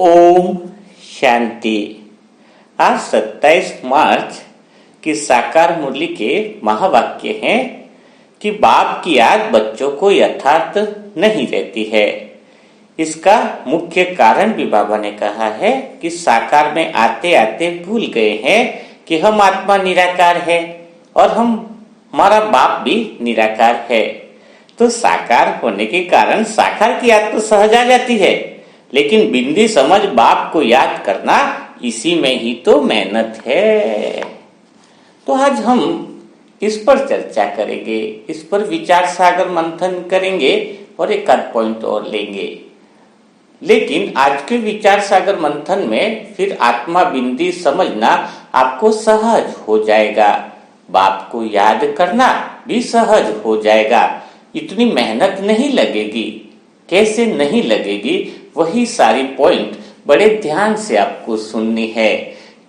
ओम शांति। आज 27 मार्च की साकार मुरली के महावाक्य हैं कि बाप की याद बच्चों को यथार्थ नहीं रहती है। इसका मुख्य कारण भी बाबा ने कहा है कि साकार में आते आते भूल गए हैं कि हम आत्मा निराकार है और हमारा बाप भी निराकार है। तो साकार होने के कारण साकार की याद तो सहज आ जाती है, लेकिन बिंदी समझ बाप को याद करना, इसी में ही तो मेहनत है। तो आज हम इस पर चर्चा करेंगे, इस पर विचार सागर मंथन करेंगे और एक आध पॉइंट और लेंगे। लेकिन आज के विचार सागर मंथन में फिर आत्मा बिंदी समझना आपको सहज हो जाएगा, बाप को याद करना भी सहज हो जाएगा। इतनी मेहनत नहीं लगेगी। कैसे नहीं लगेगी, वही सारी पॉइंट बड़े ध्यान से आपको सुननी है,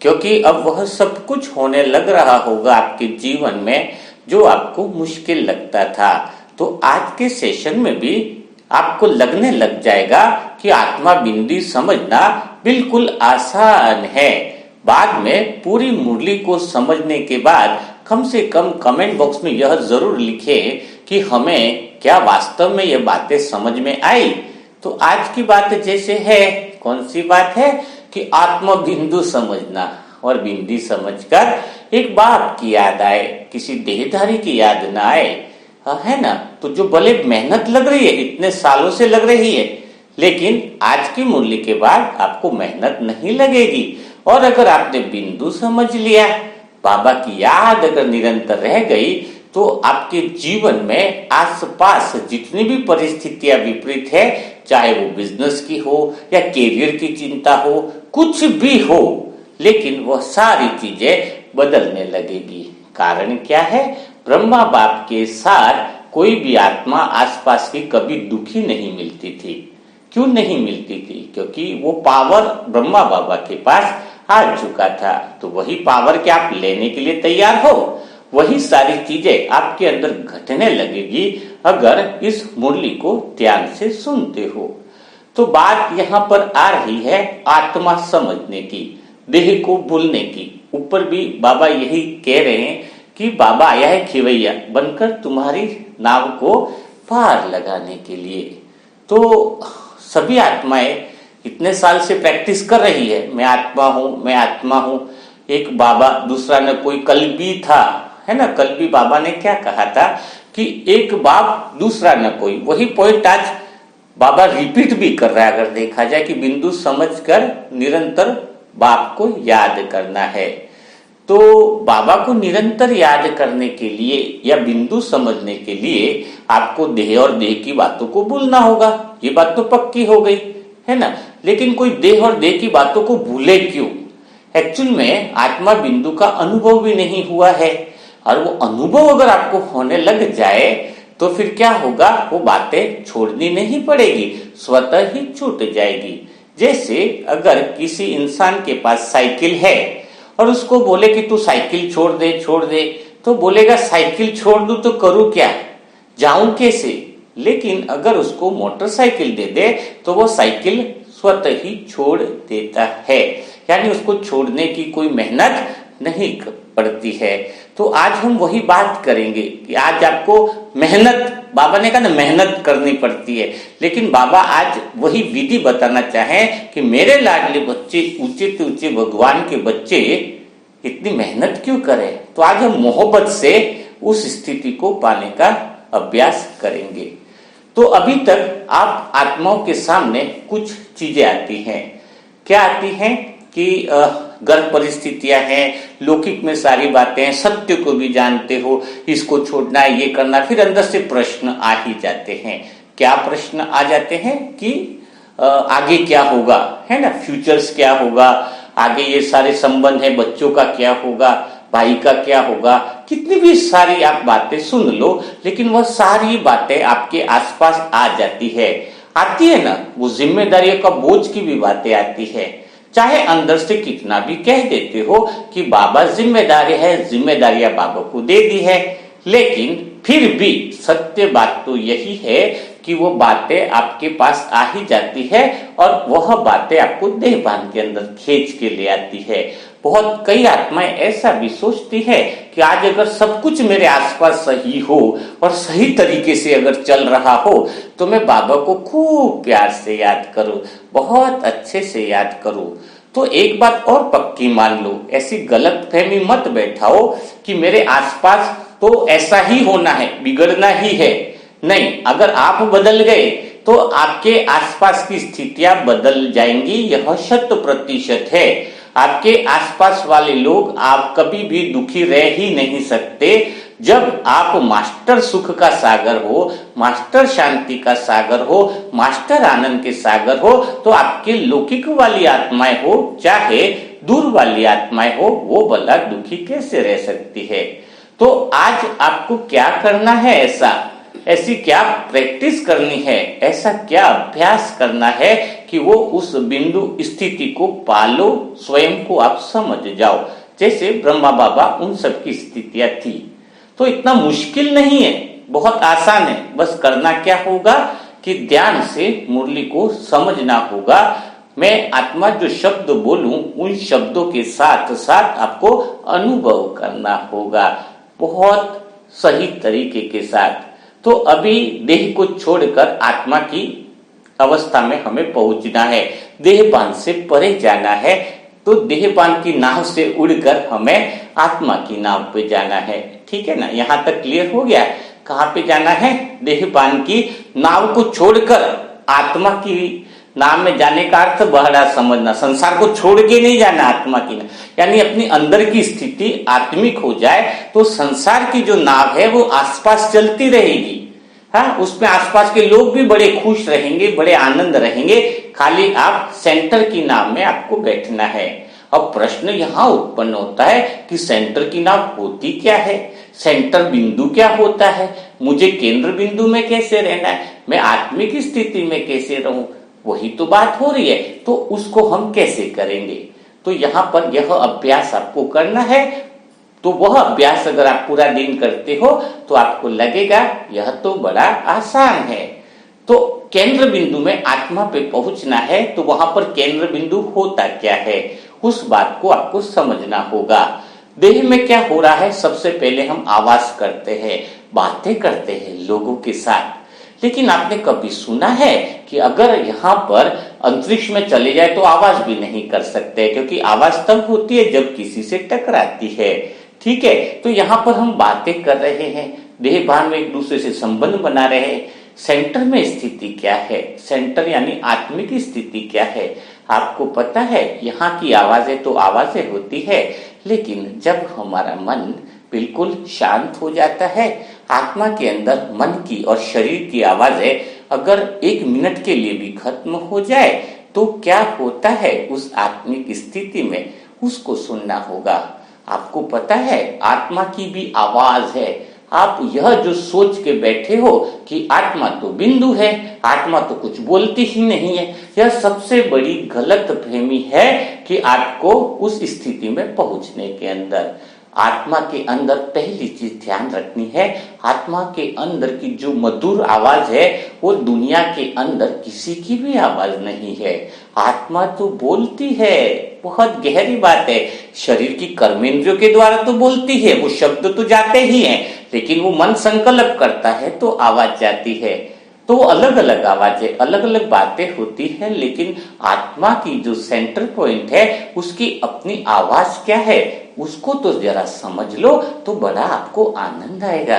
क्योंकि अब वह सब कुछ होने लग रहा होगा आपके जीवन में जो आपको मुश्किल लगता था। तो आज के सेशन में भी आपको लगने लग जाएगा कि आत्मा बिंदी समझना बिल्कुल आसान है। बाद में पूरी मुरली को समझने के बाद कम से कम कमेंट बॉक्स में यह जरूर लिखे कि हमें क्या वास्तव में यह बातें समझ में आई। तो आज की बात जैसे है, कौन सी बात है कि आत्मा बिंदु समझना, और बिंदी समझकर एक बाप की याद आए, किसी देहधारी की याद ना आए, है ना। तो जो भले मेहनत लग रही है, इतने सालों से लग रही है, लेकिन आज की मुरली के बाद आपको मेहनत नहीं लगेगी। और अगर आपने बिंदु समझ लिया, बाबा की याद अगर निरंतर रह गई, तो आपके जीवन में आसपास जितनी भी परिस्थितियां विपरीत है, चाहे वो बिजनेस की हो या कैरियर की चिंता हो, कुछ भी हो, लेकिन वह सारी चीजें बदलने लगेगी। कारण क्या है? ब्रह्मा बाप के साथ कोई भी आत्मा आसपास की कभी दुखी नहीं मिलती थी। क्यों नहीं मिलती थी? क्योंकि वो पावर ब्रह्मा बाबा के पास आ चुका था। तो वही पावर क्या आप लेने के लिए तैयार हो? वही सारी चीजें आपके अंदर घटने लगेगी अगर इस मुरली को ध्यान से सुनते हो। तो बात यहाँ पर आ रही है आत्मा समझने की, देह को भूलने की। ऊपर भी बाबा यही कह रहे हैं कि बाबा आया है खिवैया बनकर तुम्हारी नाव को पार लगाने के लिए। तो सभी आत्माएं इतने साल से प्रैक्टिस कर रही है, मैं आत्मा हूं, मैं आत्मा हूं। एक बाबा, दूसरा न कोई कल भी था, है ना। कल भी बाबा ने क्या कहा था कि एक बाप दूसरा न कोई। वही पॉइंट आज बाबा रिपीट भी कर रहा है, अगर देखा जाए कि बिंदु समझकर निरंतर बाप को याद करना है। तो बाबा को निरंतर याद करने के लिए या बिंदु समझने के लिए आपको देह और देह की बातों को भूलना होगा। ये बात तो पक्की हो गई, है ना। लेकिन कोई देह और देह की बातों को भूले क्यों? एक्चुअल में आत्मा बिंदु का अनुभव भी नहीं हुआ है, और वो अनुभव अगर आपको होने लग जाए तो फिर क्या होगा? वो बातें छोड़नी नहीं पड़ेगी, स्वतः ही छूट जाएगी। जैसे अगर किसी इंसान के पास साइकिल है और उसको बोले कि तू साइकिल छोड़ दे, तो बोलेगा साइकिल छोड़ दूं तो करूं क्या, जाऊं कैसे? लेकिन अगर उसको मोटरसाइकिल दे दे तो वो साइकिल स्वतः ही छोड़ देता है, यानी उसको छोड़ने की कोई मेहनत नहीं पड़ती है। तो आज हम वही बात करेंगे कि आज आपको मेहनत, बाबा ने कहा ना मेहनत करनी पड़ती है, लेकिन बाबा आज वही विधि बताना चाहें कि मेरे लाडले बच्चे, ऊंचे ऊंचे भगवान के बच्चे इतनी मेहनत क्यों करें। तो आज हम मोहब्बत से उस स्थिति को पाने का अभ्यास करेंगे। तो अभी तक आप आत्माओं के सामने कुछ चीजें आती हैं। क्या आती हैं कि गर्भ परिस्थितियां हैं, लौकिक में सारी बातें हैं, सत्य को भी जानते हो, इसको छोड़ना है, ये करना। फिर अंदर से प्रश्न आ ही जाते हैं। क्या प्रश्न आ जाते हैं कि आगे क्या होगा, है ना, फ्यूचर्स क्या होगा, आगे ये सारे संबंध है, बच्चों का क्या होगा, भाई का क्या होगा। कितनी भी सारी आप बातें सुन लो, लेकिन वह सारी बातें आपके आसपास आ जाती है। आती है ना, वो जिम्मेदारियों का बोझ की भी बातें आती है। चाहे अंदर से कितना भी कह देते हो कि बाबा जिम्मेदारी है, जिम्मेदारियां बाबा को दे दी है, लेकिन फिर भी सत्य बात तो यही है कि वो बातें आपके पास आ ही जाती है और वह बातें आपको देहभान के अंदर खींच के ले आती है। बहुत कई आत्माएं ऐसा भी सोचती है कि आज अगर सब कुछ मेरे आसपास सही हो और सही तरीके से अगर चल रहा हो तो मैं बाबा को खूब प्यार से याद करूं, बहुत अच्छे से याद करूं। तो एक बात और पक्की मान लो, ऐसी गलतफहमी मत बैठाओ कि मेरे आसपास तो ऐसा ही होना है, बिगड़ना ही है। नहीं, अगर आप बदल गए तो आपके आसपास की स्थितियां बदल जाएंगी, यह 100% है। आपके आसपास वाले लोग आप कभी भी दुखी रह ही नहीं सकते। जब आप मास्टर सुख का सागर हो, मास्टर शांति का सागर हो, मास्टर आनंद के सागर हो, तो आपके लौकिक वाली आत्माएं हो चाहे दूर वाली आत्माएं हो, वो भला दुखी कैसे रह सकती है। तो आज आपको क्या करना है, ऐसी क्या प्रैक्टिस करनी है, ऐसा क्या अभ्यास करना है कि वो उस बिंदु स्थिति को पालो, स्वयं को आप समझ जाओ। जैसे ब्रह्मा बाबा उन सब की स्थितियां थी। तो इतना मुश्किल नहीं है, बहुत आसान है। बस करना क्या होगा कि ध्यान से मुरली को समझना होगा। मैं आत्मा जो शब्द बोलूं उन शब्दों के साथ साथ आपको अनुभव करना होगा, बहुत सही तरीके के साथ। तो अभी देह को छोड़कर आत्मा की अवस्था में हमें पहुंचना है, देहभान से परे जाना है। तो देहभान की नाव से उड़कर हमें आत्मा की नाव पे जाना है। ठीक है ना, यहां तक क्लियर हो गया। कहां पे जाना है? देहभान की नाव को छोड़कर आत्मा की नाव में जाने का अर्थ बड़ा समझना, संसार को छोड़ के नहीं जाना आत्मा की नाव, यानी अपनी अंदर की स्थिति आत्मिक हो जाए तो संसार की जो नाव है वो आसपास चलती रहेगी। हाँ, उसमें आसपास के लोग भी बड़े खुश रहेंगे, बड़े आनंद रहेंगे। खाली आप सेंटर की नाव में आपको बैठना है। अब प्रश्न यहाँ उत्पन्न होता है कि सेंटर की नाव होती क्या है, सेंटर बिंदु क्या होता है, मुझे केंद्र बिंदु में कैसे रहना है, मैं आत्मिक स्थिति में कैसे रहूं, वही तो बात हो रही है। तो उसको हम कैसे करेंगे? तो यहाँ पर यह अभ्यास आपको करना है। तो वह अभ्यास अगर आप पूरा दिन करते हो तो आपको लगेगा यह तो बड़ा आसान है। तो केंद्र बिंदु में आत्मा पे पहुंचना है, तो वहां पर केंद्र बिंदु होता क्या है, उस बात को आपको समझना होगा। देह में क्या हो रहा है? सबसे पहले हम आवाज करते हैं, बातें करते हैं लोगों के साथ। लेकिन आपने कभी सुना है कि अगर यहाँ पर अंतरिक्ष में चले जाए तो आवाज भी नहीं कर सकते, क्योंकि आवाज तब होती है जब किसी से टकराती है। ठीक है, तो यहाँ पर हम बातें कर रहे हैं, देहभान में एक दूसरे से संबंध बना रहे हैं। सेंटर में स्थिति क्या है? सेंटर यानी आत्मिक स्थिति क्या है? आपको पता है यहाँ की आवाजें तो आवाजें होती है, लेकिन जब हमारा मन बिल्कुल शांत हो जाता है, आत्मा के अंदर मन की और शरीर की आवाजें अगर 1 मिनट के लिए भी खत्म हो जाए तो क्या होता है उस आत्मिक स्थिति में, उसको सुनना होगा। आपको पता है आत्मा की भी आवाज है। आप यह जो सोच के बैठे हो कि आत्मा तो बिंदु है, आत्मा तो कुछ बोलती ही नहीं है, यह सबसे बड़ी गलतफहमी है कि आपको उस स्थिति में पहुंचने के अंदर आत्मा के अंदर पहली चीज ध्यान रखनी है, आत्मा के अंदर की जो मधुर आवाज है वो दुनिया के अंदर किसी की भी आवाज नहीं है। आत्मा तो बोलती है, बहुत गहरी बात है। शरीर की कर्मेंद्रियों के द्वारा तो बोलती है, वो शब्द तो जाते ही हैं, लेकिन वो मन संकल्प करता है तो आवाज जाती है। तो अलग अलग आवाजें, अलग अलग बातें होती है, लेकिन आत्मा की जो सेंटर पॉइंट है उसकी अपनी आवाज क्या है, उसको तो जरा समझ लो तो बड़ा आपको आनंद आएगा।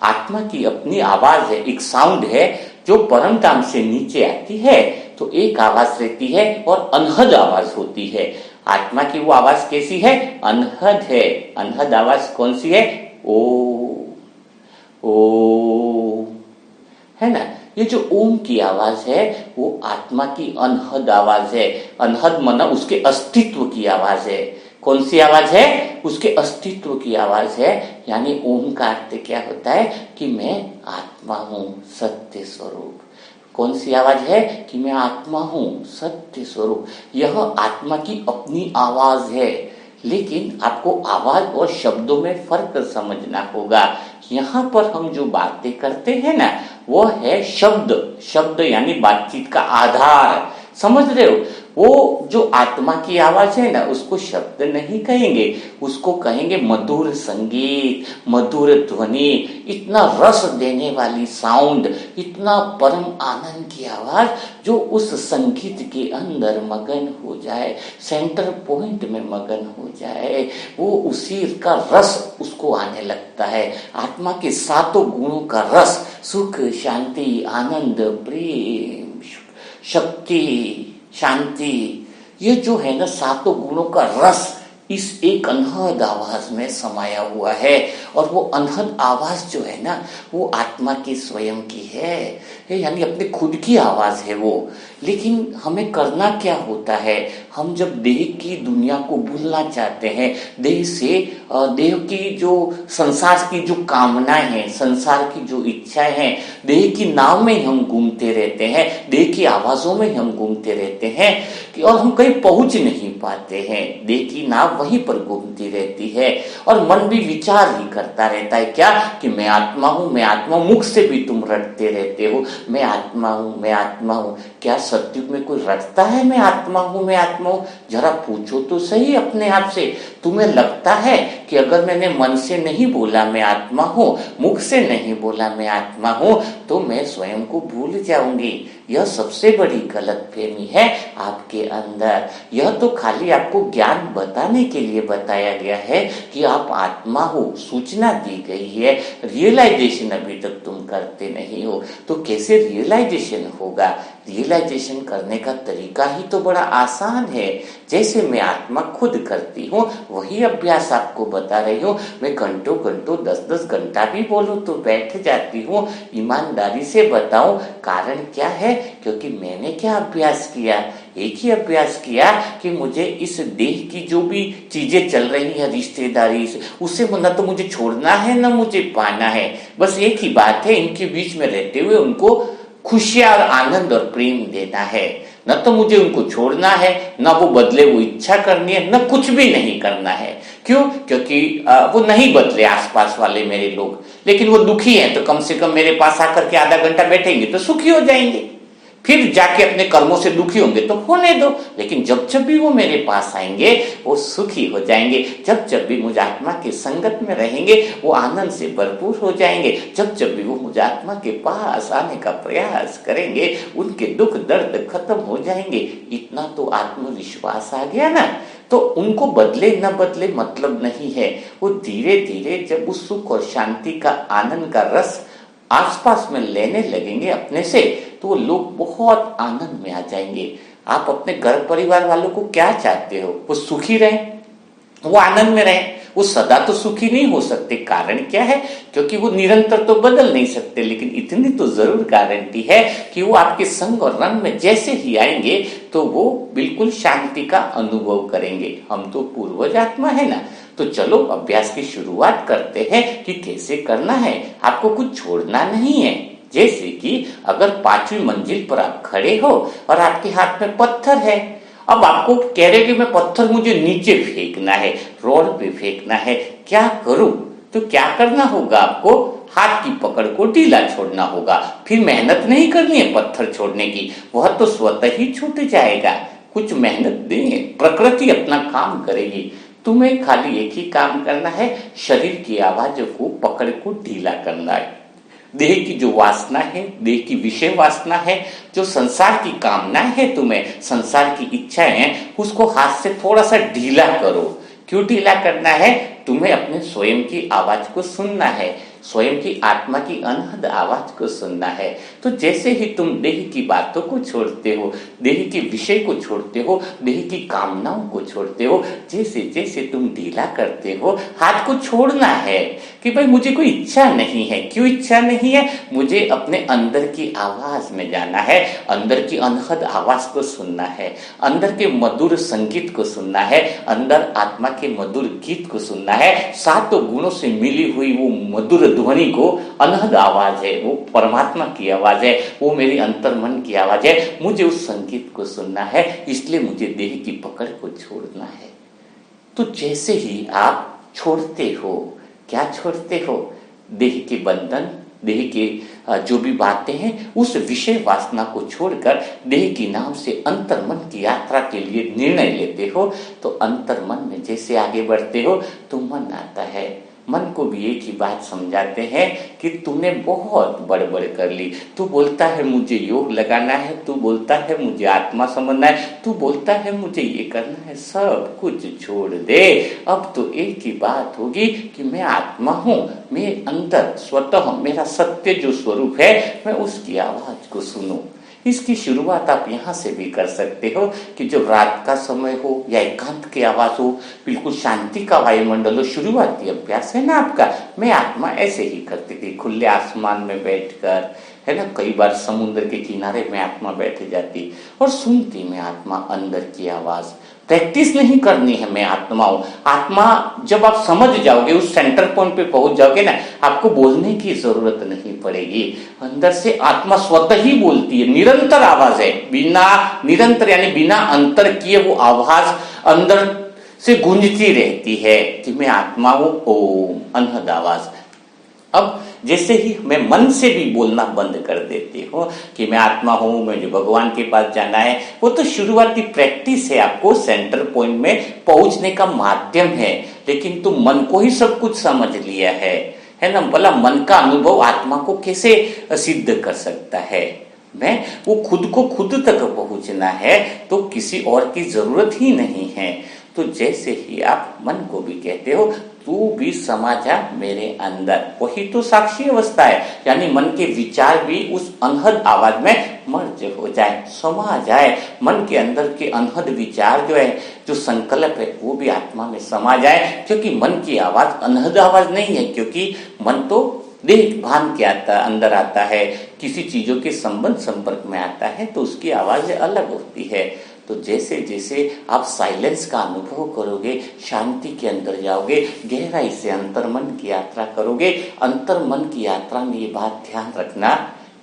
आत्मा की अपनी आवाज है, एक साउंड है जो परम धाम से नीचे आती है। तो एक आवाज रहती है और अनहद आवाज होती है। आत्मा की वो आवाज कैसी है? अनहद है। अनहद आवाज कौन सी है? ओ, है ना। ये जो ओम की आवाज है वो आत्मा की अनहद आवाज है। अनहद माना उसके अस्तित्व की आवाज है। कौन सी आवाज है? उसके अस्तित्व की आवाज है। यानी ओम का अर्थ क्या होता है कि मैं आत्मा हूं, सत्य स्वरूप। कौन सी आवाज है? कि मैं आत्मा हूं, सत्य स्वरूप। यह आत्मा की अपनी आवाज है, लेकिन आपको आवाज और शब्दों में फर्क समझना होगा। यहाँ पर हम जो बातें करते हैं ना, वो है शब्द। शब्द यानी बातचीत का आधार, समझ रहे हो? वो जो आत्मा की आवाज है ना, उसको शब्द नहीं कहेंगे, उसको कहेंगे मधुर संगीत, मधुर ध्वनि, इतना रस देने वाली साउंड, इतना परम आनंद की आवाज जो उस संगीत के अंदर मगन हो जाए, सेंटर पॉइंट में मगन हो जाए, वो उसी का रस उसको आने लगता है। आत्मा के सातों गुणों का रस, सुख, शांति, आनंद, प्रेम, शक्ति, शांति, ये जो है ना सातों गुणों का रस इस एक अनहद आवाज में समाया हुआ है। और वो अनहद आवाज जो है ना, वो आत्मा की स्वयं की है, यानी अपने खुद की आवाज है वो। लेकिन हमें करना क्या होता है, हम जब देह की दुनिया को भूलना चाहते हैं, देह से देह की जो संसार की जो कामनाएं हैं, संसार की जो इच्छाएं हैं, देह की नाव में हम घूमते रहते हैं, देह की आवाजों में हम घूमते रहते हैं और हम कहीं पहुंच नहीं पाते हैं। देह की नाव वहीं पर घूमती रहती है और मन भी विचार ही करता रहता है क्या, कि मैं आत्मा हूं, मैं आत्मा। मुख से भी तुम रटते रहते हो मैं आत्मा हूं, मैं आत्मा हूं। क्या सत्युग में कोई रटता है मैं आत्मा हूं, मैं आत्मा हूं? जरा पूछो तो सही अपने आप से, तुम्हें लगता है कि अगर मैंने मन से नहीं बोला मैं आत्मा हूं, मुख से नहीं बोला मैं आत्मा हूं, तो मैं स्वयं को भूल जाऊंगी? यह सबसे बड़ी गलतफहमी है आपके अंदर। यह तो खाली आपको ज्ञान बताने के लिए बताया गया है कि आप आत्मा हो, सूचना दी गई है, रियलाइजेशन अभी तक तुम करते नहीं हो। तो कैसे रियलाइजेशन होगा? रियलाइजेशन करने का तरीका ही तो बड़ा आसान है। जैसे मैं आत्मा खुद करती हूँ, वही अभ्यास आपको बता रही हूँ। मैं घंटों घंटों 10-10 घंटा भी बोलूं तो बैठ जाती हूँ। ईमानदारी से बताऊं कारण क्या है? क्योंकि मैंने क्या अभ्यास किया? एक ही अभ्यास किया कि मुझे इस देह की जो भी चीजें चल रही है, रिश्तेदारी, उससे न तो मुझे छोड़ना है न मुझे पाना है। बस एक ही बात है, इनके बीच में रहते हुए उनको खुशियां और आनंद और प्रेम देना है। न तो मुझे उनको छोड़ना है, न वो बदले वो इच्छा करनी है, न कुछ भी नहीं करना है। क्यों? क्योंकि वो नहीं बदले आसपास वाले मेरे लोग, लेकिन वो दुखी हैं तो कम से कम मेरे पास आकर के आधा घंटा बैठेंगे तो सुखी हो जाएंगे। फिर जाके अपने कर्मों से दुखी होंगे तो होने दो, लेकिन जब जब भी वो मेरे पास आएंगे वो सुखी हो जाएंगे। जब जब भी मुझ आत्मा की संगत में रहेंगे वो आनंद से भरपूर हो जाएंगे। जब जब भी वो मुझ आत्मा के पास आने का प्रयास करेंगे उनके दुख दर्द खत्म हो जाएंगे। इतना तो आत्मविश्वास आ गया ना, तो उनको बदले न बदले मतलब नहीं है। वो धीरे धीरे जब उस सुख और शांति का आनंद का रस आसपास में लेने लगेंगे अपने से, तो वो लोग बहुत आनंद में आ जाएंगे। आप अपने घर परिवार वालों को क्या चाहते हो? वो सुखी रहें, वो आनंद में रहें। वो सदा तो सुखी नहीं हो सकते। कारण क्या है? क्योंकि वो निरंतर तो बदल नहीं सकते, लेकिन इतनी तो जरूर गारंटी है कि वो आपके संग और रंग में जैसे ही आएंगे तो वो बिल्कुल शांति का अनुभव करेंगे। हम तो पूर्वज आत्मा है ना, तो चलो अभ्यास की शुरुआत करते हैं कि कैसे करना है। आपको कुछ छोड़ना नहीं है। जैसे कि अगर 5वीं मंजिल पर आप खड़े हो और आपके हाथ में पत्थर है, अब आपको कह रहे कि मैं पत्थर मुझे नीचे फेंकना है, रोड पे फेंकना है, क्या करूं? तो क्या करना होगा? आपको हाथ की पकड़ को ढीला छोड़ना होगा। फिर मेहनत नहीं करनी है पत्थर छोड़ने की, वह तो स्वतः ही छूट जाएगा। कुछ मेहनत नहीं है, प्रकृति अपना काम करेगी। तुम्हें खाली एक ही काम करना है, शरीर की आवाजों को पकड़ को ढीला करना है। देह की जो वासना है, देह की विषय वासना है, जो संसार की कामनाएं है, तुम्हें संसार की इच्छाएं हैं, उसको हाथ से थोड़ा सा ढीला करो। क्यों ढीला करना है? तुम्हें अपने स्वयं की आवाज को सुनना है, स्वयं की आत्मा की अनहद आवाज को सुनना है। तो जैसे ही तुम देह की बातों को छोड़ते हो, देह के विषय को छोड़ते हो, देह की कामनाओं को छोड़ते हो, जैसे जैसे तुम ढीला करते हो, हाथ को छोड़ना है कि भाई मुझे कोई इच्छा नहीं है। क्यों इच्छा नहीं है? मुझे अपने अंदर की आवाज में जाना है, अंदर की अनहद आवाज को सुनना है, अंदर के मधुर संगीत को सुनना है, अंदर आत्मा के मधुर गीत को सुनना है। सातों गुणों से मिली हुई वो मधुर ध्वनि को अनहद आवाज है, वो परमात्मा की आवाज है, वो मेरी अंतर मन की आवाज है। मुझे उस संगीत को सुनना है, इसलिए मुझे देह की पकड़ को छोड़ना है। तो जैसे ही आप छोड़ते हो, क्या छोड़ते हो? देह के बंधन, देह के जो भी बातें हैं उस विषय वासना को छोड़कर देह की नाव से अंतर्मन की यात्रा के लिए निर्णय लेते हो, तो अंतर्मन में जैसे आगे बढ़ते हो तो मन आता है। मन को भी एक ही बात समझाते हैं कि तूने बहुत बड़बड़ कर ली। तू बोलता है मुझे योग लगाना है, तू बोलता है मुझे आत्मा समझना है, तू बोलता है मुझे ये करना है, सब कुछ छोड़ दे। अब तो एक ही बात होगी कि मैं आत्मा हूँ, मैं अंदर स्वतः मेरा सत्य जो स्वरूप है मैं उसकी आवाज को सुनूं। इसकी शुरुआत आप यहाँ से भी कर सकते हो कि जब रात का समय हो या एकांत की आवाज हो, बिल्कुल शांति का वायुमंडल हो, शुरुआती अभ्यास है ना आपका। मैं आत्मा ऐसे ही करती थी, खुले आसमान में बैठकर, है ना, कई बार समुद्र के किनारे में आत्मा बैठ जाती और सुनती मैं आत्मा अंदर की आवाज। प्रैक्टिस नहीं करनी है मैं आत्मा हूं। आत्मा जब आप समझ जाओगे, उस सेंटर पॉइंट पे पहुंच जाओगे ना, आपको बोलने की जरूरत नहीं पड़ेगी। अंदर से आत्मा स्वतः ही बोलती है, निरंतर आवाज है, बिना निरंतर यानी बिना अंतर किए वो आवाज अंदर से गूंजती रहती है कि मैं आत्मा हूं। ओम, अनहद आवाज। अब जैसे ही मैं मन से भी बोलना बंद कर देती हूँ कि मैं आत्मा हूँ, मुझे भगवान के पास जाना है, वो तो शुरुआती प्रैक्टिस है, आपको सेंटर पॉइंट में पहुंचने का माध्यम है। लेकिन तुम मन को ही सब कुछ समझ लिया है ना। भला मन का अनुभव आत्मा को कैसे सिद्ध कर सकता है। मैं वो खुद को खुद तक पहुंचना है तो किसी और की जरूरत ही नहीं है। तो जैसे ही आप मन को भी कहते हो तू भी समा जा मेरे अंदर, वही तो साक्षी अवस्था है। यानी मन के विचार भी उस अनहद आवाज में मर्ज हो जाए, समा जाए। मन के अंदर के अनहद विचार जो है, जो संकल्प है, वो भी आत्मा में समा जाए। क्योंकि मन की आवाज अनहद आवाज नहीं है, क्योंकि मन तो देख भान के आता, अंदर आता है, किसी चीजों के संबंध संपर्क में आता है तो उसकी आवाज अलग होती है। तो जैसे जैसे आप साइलेंस का अनुभव करोगे, शांति के अंदर जाओगे, गहराई से अंतर्मन की यात्रा करोगे। अंतर्मन की यात्रा में ये बात ध्यान रखना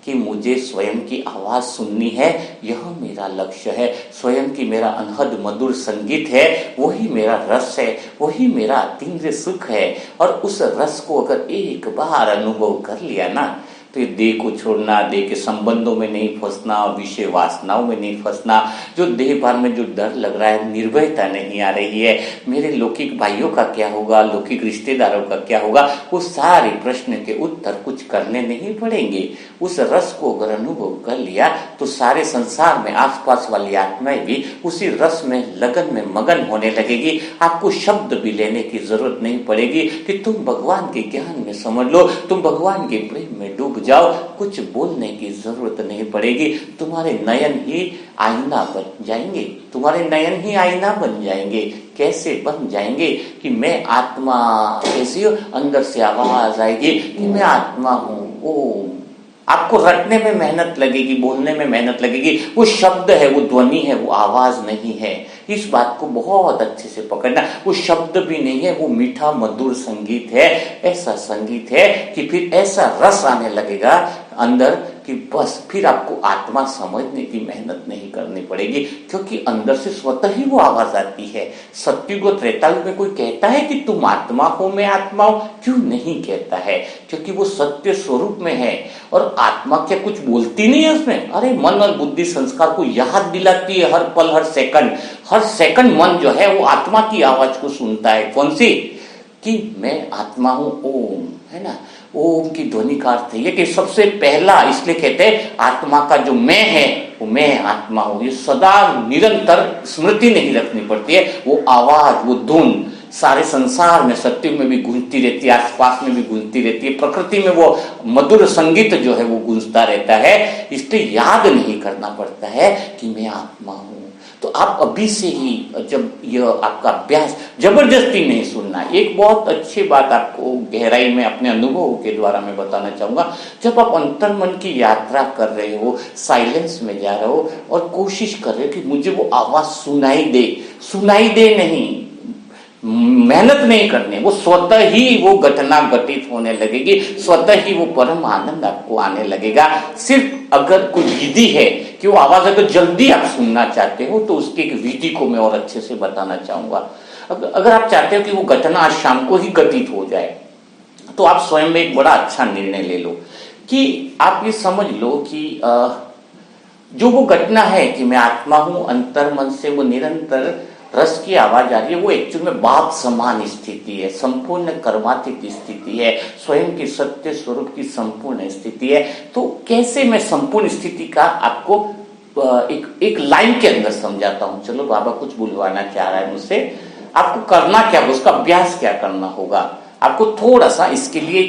कि मुझे स्वयं की आवाज सुननी है, यह मेरा लक्ष्य है। स्वयं की मेरा अनहद मधुर संगीत है, वही मेरा रस है, वही मेरा अतीन्द्रिय सुख है। और उस रस को अगर एक बार अनुभव कर लिया ना, तो ये देह को छोड़ना, देह के संबंधों में नहीं फंसना, विषय वासनाओं में नहीं फंसना, जो देह भार में जो डर लग रहा है, निर्भयता नहीं आ रही है, मेरे लौकिक भाइयों का क्या होगा, लौकिक रिश्तेदारों का क्या होगा, वो सारे प्रश्न के उत्तर कुछ करने नहीं पड़ेंगे। उस रस को अगर अनुभव कर लिया तो सारे संसार में आसपास वाली आत्माएं भी उसी रस में लगन में मगन होने लगेगी। आपको शब्द भी लेने की जरूरत नहीं पड़ेगी कि तुम भगवान के ज्ञान में समझ लो, तुम भगवान के प्रेम में डूब जाओ। कुछ बोलने की जरूरत नहीं पड़ेगी, तुम्हारे नयन ही आईना बन जाएंगे, तुम्हारे नयन ही आईना बन जाएंगे। कैसे बन जाएंगे कि मैं आत्मा कैसी हो, अंदर से आवाज आएगी कि मैं आत्मा हूं। ओम, आपको रटने में मेहनत लगेगी, बोलने में मेहनत लगेगी, वो शब्द है, वो ध्वनि है, वो आवाज नहीं है। इस बात को बहुत अच्छे से पकड़ना, वो शब्द भी नहीं है, वो मीठा मधुर संगीत है। ऐसा संगीत है कि फिर ऐसा रस आने लगेगा अंदर कि बस फिर आपको आत्मा समझने की मेहनत नहीं करनी पड़ेगी, क्योंकि अंदर से स्वतः ही वो आवाज आती है। सत्युग और त्रेतायुग में कोई कहता है कि तुम आत्मा हो, मैं आत्मा हूं, क्यों नहीं कहता है? क्योंकि वो सत्य स्वरूप में है। और आत्मा क्या कुछ बोलती नहीं है उसमें? अरे मन और बुद्धि संस्कार को याद दिलाती है हर पल हर सेकंड मन जो है वो आत्मा की आवाज को सुनता है। कौन सी? कि मैं आत्मा हूं। ओम, है ना, ओम की ध्वनि का अर्थ है कि सबसे पहला, इसलिए कहते हैं आत्मा का जो मैं है वो मैं आत्मा हूं। ये सदा निरंतर स्मृति नहीं रखनी पड़ती है, वो आवाज, वो धुन सारे संसार में, सत्युग में भी गूंजती रहती है, आसपास में भी गूंजती रहती है, प्रकृति में वो मधुर संगीत जो है वो गूंजता रहता है। इसलिए याद नहीं करना पड़ता है कि मैं आत्मा हूं। तो आप अभी से ही, जब यह आपका अभ्यास, जबरदस्ती नहीं सुनना। एक बहुत अच्छी बात आपको गहराई में अपने अनुभव के द्वारा मैं बताना चाहूंगा। जब आप अंतर्मन की यात्रा कर रहे हो, साइलेंस में जा रहे हो और कोशिश कर रहे हो कि मुझे वो आवाज सुनाई दे नहीं, मेहनत नहीं करनी, वो स्वतः ही वो घटना घटित होने लगेगी, स्वतः ही वो परम आनंद आपको आने लगेगा। सिर्फ अगर कोई विधि है कि वो आवाज अगर जल्दी आप सुनना चाहते हो तो उसकी एक विधि को मैं और अच्छे से बताना चाहूंगा। अगर आप चाहते हो कि वो घटना आज शाम को ही घटित हो जाए तो आप स्वयं में एक बड़ा अच्छा निर्णय ले लो कि आप ये समझ लो कि जो वो घटना है कि मैं आत्मा हूं, अंतर मन से वो निरंतर रस की आवाज आ रही है, वो एक्चुअल में बाप समान स्थिति है, संपूर्ण कर्मातीत स्थिति है, स्वयं की सत्य स्वरूप की संपूर्ण स्थिति है। तो कैसे मैं संपूर्ण स्थिति का आपको एक लाइन के अंदर समझाता हूं। चलो बाबा कुछ बुलवाना चाह रहा है मुझसे, आपको करना क्या, उसका अभ्यास क्या करना होगा, आपको थोड़ा सा इसके लिए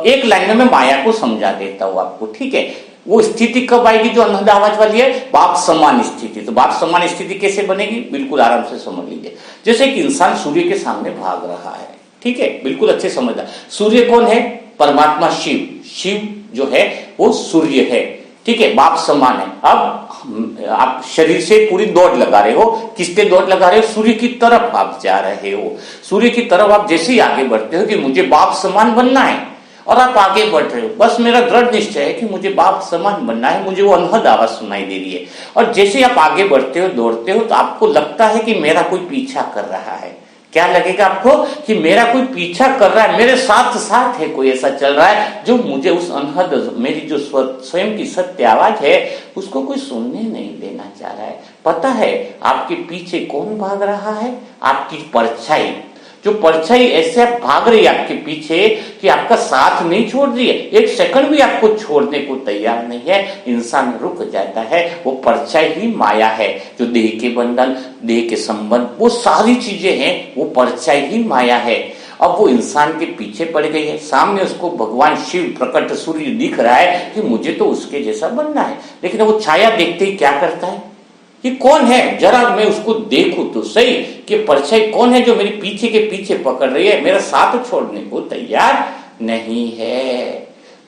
एक लाइन में मैं माया को समझा देता हूं आपको, ठीक है। वो स्थिति कब आएगी जो अनहद आवाज वाली है, बाप समान स्थिति। तो बाप समान स्थिति कैसे बनेगी, बिल्कुल आराम से समझ लीजिए। जैसे एक इंसान सूर्य के सामने भाग रहा है, ठीक है, बिल्कुल अच्छे समझना। सूर्य कौन है, परमात्मा शिव, शिव जो है वो सूर्य है, ठीक है, बाप समान है। अब आप शरीर से पूरी दौड़ लगा रहे हो, किसके दौड़ लगा रहे हो, सूर्य की तरफ आप जा रहे हो। सूर्य की तरफ आप जैसे ही आगे बढ़ते हो कि मुझे बाप समान बनना है, और आप आगे बढ़ रहे हो, बस मेरा दृढ़ निश्चय है कि मुझे बाप समान बनना है, मुझे वो अनहद आवाज सुनाई दे रही है। और जैसे आप आगे बढ़ते हो, दौड़ते हो, तो आपको लगता है कि मेरा कोई पीछा कर रहा है। क्या लगेगा आपको, कि मेरा कोई पीछा कर रहा है, मेरे साथ साथ है, कोई ऐसा चल रहा है जो मुझे उस अनहद, मेरी जो स्वयं की सत्य आवाज है उसको कोई सुनने नहीं देना चाह रहा है। पता है आपके पीछे कौन भाग रहा है, आपकी परछाई। जो परछाई ऐसे आप भाग रही है आपके पीछे कि आपका साथ नहीं छोड़ रही है, एक सेकंड भी आपको छोड़ने को तैयार नहीं है, इंसान रुक जाता है। वो परछाई ही माया है, जो देह के बंधन, देह के संबंध, वो सारी चीजें हैं, वो परछाई ही माया है। अब वो इंसान के पीछे पड़ गई है, सामने उसको भगवान शिव प्रकट सूर्य दिख रहा है कि मुझे तो उसके जैसा बनना है, लेकिन वो छाया देखते ही क्या करता है, ये कौन है, जरा मैं उसको देखूं तो सही कि परछाई कौन है जो मेरे पीछे के पीछे पकड़ रही है, मेरा साथ छोड़ने को तैयार नहीं है।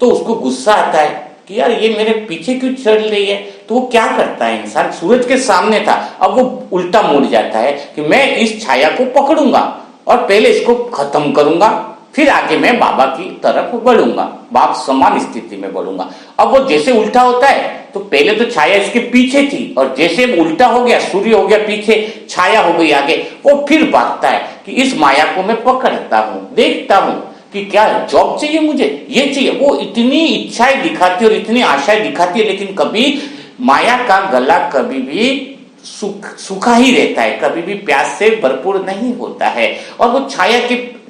तो उसको गुस्सा आता है कि यार ये मेरे पीछे क्यों चढ़ रही है। तो वो क्या करता है, इंसान सूरज के सामने था, अब वो उल्टा मुड़ जाता है कि मैं इस छाया को पकड़ूंगा और पहले इसको खत्म करूंगा, फिर आगे मैं बाबा की तरफ बढ़ूंगा, बाप समान स्थिति में बढ़ूंगा। अब वो जैसे उल्टा होता है, तो पहले तो छाया इसके पीछे थी, और जैसे उल्टा हो गया, सूर्य हो गया पीछे, छाया हो गई आगे, वो फिर भागता है कि इस माया को मैं पकड़ता हूं, देखता हूं कि क्या जॉब चाहिए, मुझे ये चाहिए। वो इतनी इच्छाएं दिखाती है और इतनी आशाएं दिखाती है, लेकिन कभी माया का गला कभी भी सूखा ही रहता है, कभी भी प्यास से भरपूर नहीं होता है। और वो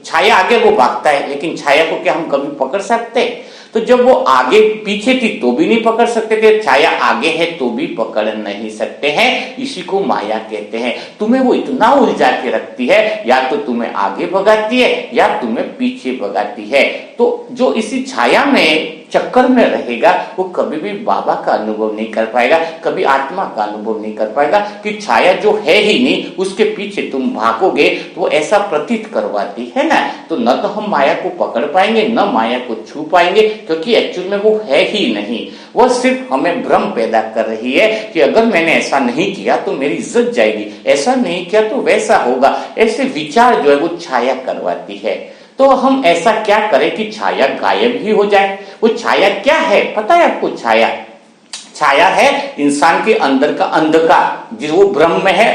छाया आगे वो भागता है, लेकिन छाया को क्या हम कभी पकड़ सकते? तो जब वो आगे पीछे थी तो भी नहीं पकड़ सकते थे, छाया आगे है तो भी पकड़ नहीं सकते हैं। इसी को माया कहते हैं। तुम्हें वो इतना उलझा के रखती है, या तो तुम्हें आगे भगाती है या तुम्हें पीछे भगाती है। तो जो इसी छाया में चक्कर में रहेगा वो कभी भी बाबा का अनुभव नहीं कर पाएगा, कभी आत्मा का अनुभव नहीं कर पाएगा, कि छाया जो है ही नहीं उसके पीछे तुम भागोगे तो वो ऐसा प्रतीत करवाती है ना। तो न तो हम माया को पकड़ पाएंगे, न माया को छू पाएंगे, क्योंकि एक्चुअल में वो है ही नहीं। वो सिर्फ हमें भ्रम पैदा कर रही है कि अगर मैंने ऐसा नहीं किया तो मेरी इज्जत जाएगी, ऐसा नहीं किया तो वैसा होगा, ऐसे विचार जो है वो छाया करवाती है। तो हम ऐसा क्या करें कि छाया गायब ही हो जाए। वो छाया क्या है पता है आपको? छाया है इंसान के अंदर का अंधकार, जो वो ब्रह्म में है,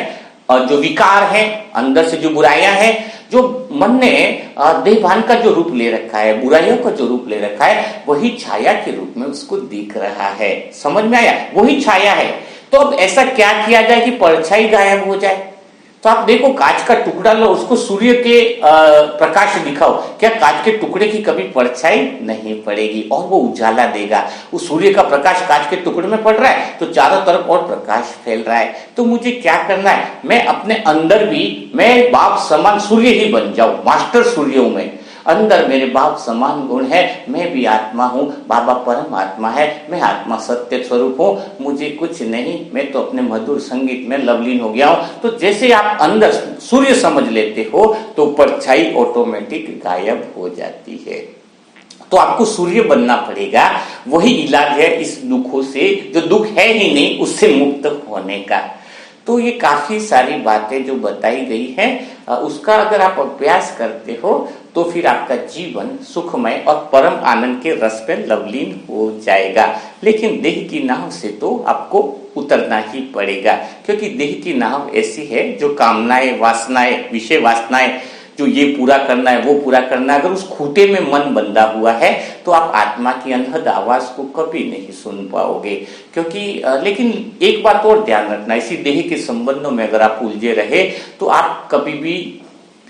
और जो विकार है अंदर से, जो बुराइयां हैं, जो मन ने देहभान का जो रूप ले रखा है, बुराइयों का जो रूप ले रखा है, वही छाया के रूप में उसको दिख रहा है। समझ में आया? वही छाया है। तो अब ऐसा क्या किया जाए कि परछाई गायब हो जाए? तो आप देखो, कांच का टुकड़ा लो, उसको सूर्य के प्रकाश दिखाओ, क्या कांच के टुकड़े की कभी परछाई नहीं पड़ेगी और वो उजाला देगा। उस सूर्य का प्रकाश कांच के टुकड़े में पड़ रहा है तो चारों तरफ और प्रकाश फैल रहा है। तो मुझे क्या करना है, मैं अपने अंदर भी मैं बाप समान सूर्य ही बन जाऊं, मास्टर सूर्य हूं मैं। अंदर मेरे बाप समान गुण है, मैं भी आत्मा हूँ, बाबा परम आत्मा है, मैं आत्मा सत्य स्वरूप हूँ, मुझे कुछ नहीं, मैं तो अपने मधुर संगीत में लवलीन हो गया हूँ। तो जैसे आप अंदर सूर्य समझ लेते हो तो परछाई ऑटोमेटिक गायब हो जाती है। तो आपको सूर्य बनना पड़ेगा, वही इलाज है इस दुखों से, जो दुख है ही नहीं उससे मुक्त होने का। तो ये काफी सारी बातें जो बताई गई हैं, उसका अगर आप अभ्यास करते हो तो फिर आपका जीवन सुखमय और परम आनंद के रस पे लवलीन हो जाएगा। लेकिन देह की नाव से तो आपको उतरना ही पड़ेगा, क्योंकि देह की नाव ऐसी है जो कामनाएं, वासनाएं, विषय वासनाएं जो ये पूरा करना है वो पूरा करना है, अगर उस खूंटे में मन बंधा हुआ है तो आप आत्मा की अनहद आवाज को कभी नहीं सुन पाओगे। क्योंकि लेकिन एक बात और ध्यान रखना, इसी देह के संबंधों में अगर आप उलझे रहे तो आप कभी भी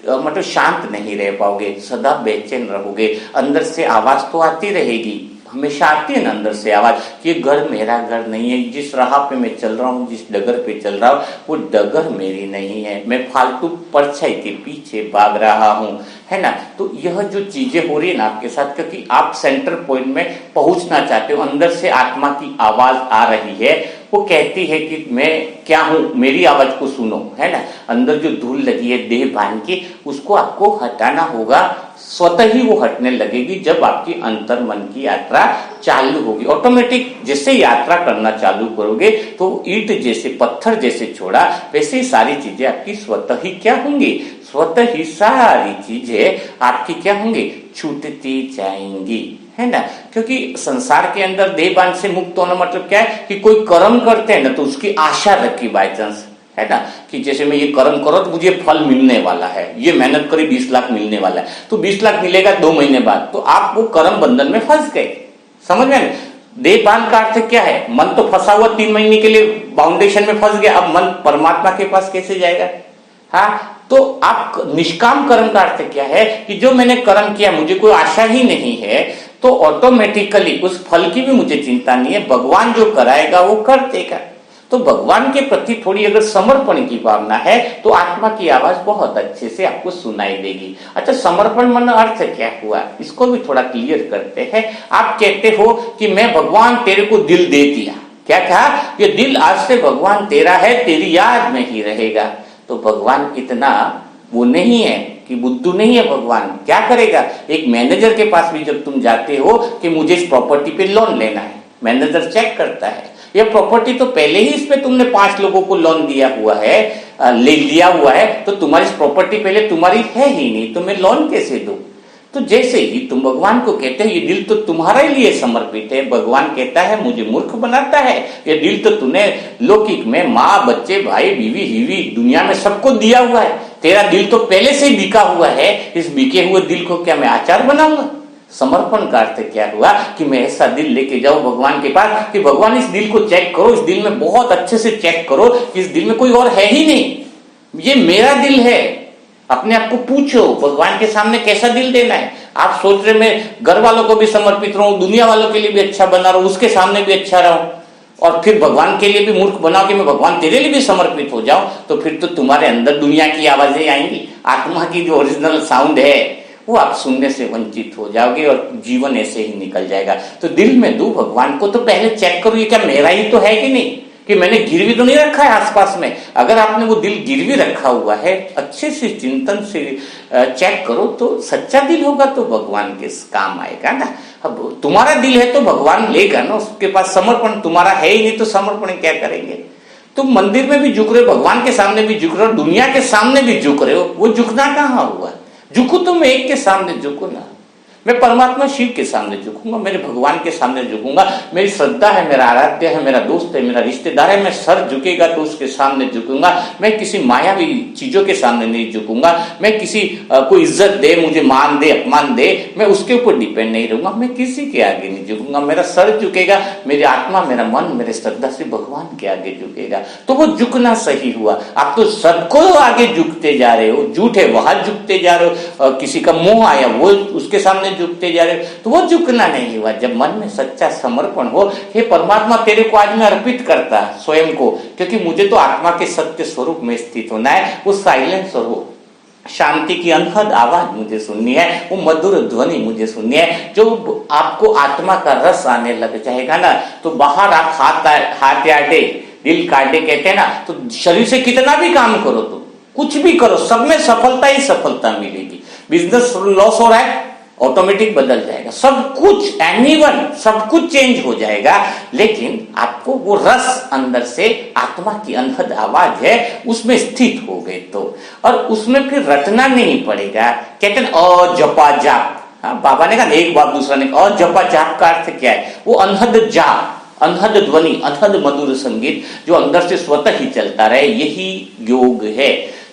मतलब शांत नहीं रह पाओगे, सदा बेचैन रहोगे। अंदर से आवाज तो आती रहेगी, हमेशा आती है ना अंदर से आवाज कि ये घर मेरा घर नहीं है, जिस राह पे मैं चल रहा हूँ, जिस डगर पे चल रहा हूँ वो डगर मेरी नहीं है, मैं फालतू परछाई के पीछे भाग रहा हूँ, है ना। तो यह जो चीजें हो रही है ना आपके साथ, क्योंकि आप सेंटर पॉइंट में पहुंचना चाहते हो, अंदर से आत्मा की आवाज आ रही है, वो कहती है कि मैं क्या हूं, मेरी आवाज को सुनो, है ना। अंदर जो धूल लगी है देह भान की, उसको आपको हटाना होगा, स्वतः ही वो हटने लगेगी जब आपकी अंतर मन की यात्रा चालू होगी। ऑटोमेटिक जैसे यात्रा करना चालू करोगे तो ईंट जैसे, पत्थर जैसे छोड़ा, वैसे ही सारी चीजें आपकी स्वतः ही क्या होंगी, स्वतः ही सारी चीजें आपकी क्या होंगी, छूटती जाएंगी, है ना। क्योंकि संसार के अंदर देहबान से मुक्त होना मतलब क्या है कि कोई कर्म करते हैं ना तो उसकी आशा रखी बाय चांस, है ना, कि जैसे मैं ये कर्म करो तो मुझे फल मिलने वाला है, ये मेहनत करी 20 लाख मिलने वाला है, तो 20 लाख मिलेगा 2 महीने बाद, तो आप वो कर्म बंधन में फंस गए। समझ में? देहबान का अर्थ क्या है, मन तो फंसा हुआ 3 महीने के लिए बाउंडेशन में फंस गया, अब मन परमात्मा के पास कैसे जाएगा। हाँ, तो आप निष्काम कर्म का अर्थ क्या है कि जो मैंने कर्म किया मुझे कोई आशा ही नहीं है, तो ऑटोमेटिकली उस फल की भी मुझे चिंता नहीं है, भगवान जो कराएगा वो कर देगा। तो भगवान के प्रति थोड़ी अगर समर्पण की भावना है तो आत्मा की आवाज बहुत अच्छे से आपको सुनाई देगी। अच्छा, समर्पण मन अर्थ क्या हुआ, इसको भी थोड़ा क्लियर करते हैं। आप कहते हो कि मैं भगवान तेरे को दिल दे दिया, क्या कहा, ये दिल आज से भगवान तेरा है, तेरी याद में ही रहेगा। तो भगवान इतना वो नहीं है कि बुद्धू नहीं है, भगवान क्या करेगा। एक मैनेजर के पास भी जब तुम जाते हो कि मुझे इस प्रॉपर्टी पे लोन लेना है, मैनेजर चेक करता है ये प्रॉपर्टी तो पहले ही इस पे तुमने 5 लोगों को लोन दिया हुआ है, ले लिया हुआ है, तो तुम्हारी प्रॉपर्टी पहले तुम्हारी है ही नहीं, तो मैं लोन कैसे दूं। तो जैसे ही तुम भगवान को कहते हैं ये दिल तो तुम्हारे लिए समर्पित है, भगवान कहता है मुझे मूर्ख बनाता है, ये दिल तो तूने लौकिक में माँ बच्चे भाई बीवी हिवी दुनिया में सबको दिया हुआ है, तेरा दिल तो पहले से ही बिका हुआ है, इस बिके हुए दिल को क्या मैं आचार बनाऊंगा। समर्पण का अर्थ क्या हुआ कि मैं ऐसा दिल लेके जाऊं भगवान के पास कि भगवान इस दिल को चेक करो, इस दिल में बहुत अच्छे से चेक करो कि इस दिल में कोई और है ही नहीं, ये मेरा दिल है। अपने आप को पूछो भगवान के सामने कैसा दिल देना है। आप सोच रहे मैं घर वालों को भी समर्पित रहूं, दुनिया वालों के लिए भी अच्छा बना रहूं, उसके सामने भी अच्छा रहूं, और फिर भगवान के लिए भी मूर्ख बनाओ कि मैं भगवान तेरे लिए भी समर्पित हो जाऊं, तो फिर तो तुम्हारे अंदर दुनिया की आवाजें आएंगी, आत्मा की जो ओरिजिनल साउंड है वो आप सुनने से वंचित हो जाओगे और जीवन ऐसे ही निकल जाएगा। तो दिल में दो भगवान को, तो पहले चेक करो ये क्या मेरा ही तो है कि नहीं, कि मैंने गिरवी तो नहीं रखा है आसपास में। अगर आपने वो दिल गिरवी रखा हुआ है, अच्छे से चिंतन से चेक करो, तो सच्चा दिल होगा तो भगवान के काम आएगा ना। अब तुम्हारा दिल है तो भगवान लेगा ना, उसके पास समर्पण तुम्हारा है ही नहीं तो समर्पण क्या करेंगे। तुम मंदिर में भी झुक रहे हो, भगवान के सामने भी झुक रहे हो, दुनिया के सामने भी झुक रहे हो, वो झुकना कहाँ हुआ। झुकू तो मैं एक के सामने झुकू ना, मैं परमात्मा शिव के सामने झुकूंगा, मेरे भगवान के सामने झुकूंगा, मेरी श्रद्धा है, मेरा आराध्य है, मेरा दोस्त है, मेरा रिश्तेदार है, मैं सर झुकेगा तो उसके सामने झुकूंगा। मैं किसी मायावी चीजों के सामने नहीं झुकूंगा, मैं किसी कोई इज्जत दे मुझे मान दे अपमान दे मैं उसके ऊपर डिपेंड नहीं रहूंगा, मैं किसी के आगे नहीं झुकूंगा। मेरा सर झुकेगा, मेरी आत्मा मेरा मन मेरे श्रद्धा से भगवान के आगे झुकेगा, तो वो झुकना सही हुआ। आप तो सबको आगे झुकते जा रहे हो, झूठ है वहां झुकते जा रहे हो, किसी का मोह आया वो उसके सामने झुकते जा रहे, तो वो झुकना नहीं हुआ। जब मन में सच्चा समर्पण हो, हे परमात्मा तेरे को आज मैं अर्पित करता स्वयं को, क्योंकि मुझे तो आत्मा के सत्य स्वरूप में स्थित होना है, वो साइलेंस और वो शांति की अनहद आवाज मुझे सुननी है, वो मधुर ध्वनि मुझे सुननी है। जो आपको आत्मा का रस आने लग जाएगा ना, तो बाहर आप हाथ आटे दिल काटे कहते हैं ना, तो शरीर से कितना भी काम करो, तो कुछ भी करो, सब में सफलता ही सफलता मिलेगी। बिजनेस लॉस हो रहा है, ऑटोमेटिक बदल जाएगा, सब कुछ एनीवन सब कुछ चेंज हो जाएगा, लेकिन आपको वो रस अंदर से आत्मा की अनहद आवाज है उसमें स्थित हो गए तो, और उसमें फिर रटना नहीं पड़ेगा। कहते हैं अ जपा जाप, हाँ बाबा ने कहा एक बात, दूसरा ने कहा जपा जाप का अर्थ क्या है, वो अनहद जाप, अनहद ध्वनि, अनहद मधुर संगीत जो अंदर से स्वतः ही चलता रहे, यही योग है।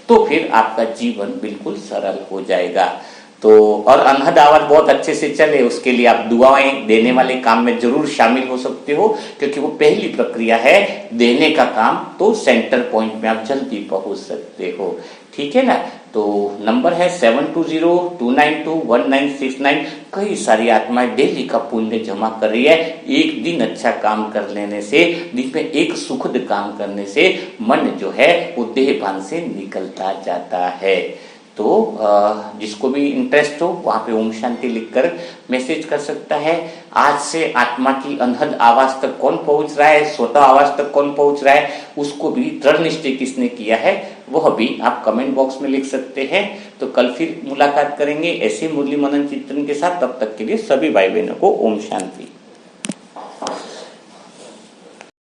तो फिर आपका जीवन बिल्कुल सरल हो जाएगा। तो और अनहद आवाज बहुत अच्छे से चले उसके लिए आप दुआएं देने वाले काम में जरूर शामिल हो सकते हो, क्योंकि वो पहली प्रक्रिया है देने का काम, तो सेंटर पॉइंट में आप जल्दी पहुंच सकते हो। ठीक है ना। तो नंबर है 7202921969। कई सारी आत्माएं डेली का पुण्य जमा कर रही है। एक दिन अच्छा काम कर लेने से, दिन में एक सुखद काम करने से मन जो है वो देहभान से निकलता जाता है। तो जिसको भी इंटरेस्ट हो वहां पे ओम शांति लिखकर मैसेज कर सकता है। आज से आत्मा की अनहद आवाज तक कौन पहुंच रहा है, स्वतः आवाज तक कौन पहुंच रहा है, उसको भी दृढ़ निश्चय किसने किया है वह भी आप कमेंट बॉक्स में लिख सकते हैं। तो कल फिर मुलाकात करेंगे ऐसे मुरली मनन चिंतन के साथ। तब तक के लिए सभी भाई बहनों को ओम शांति।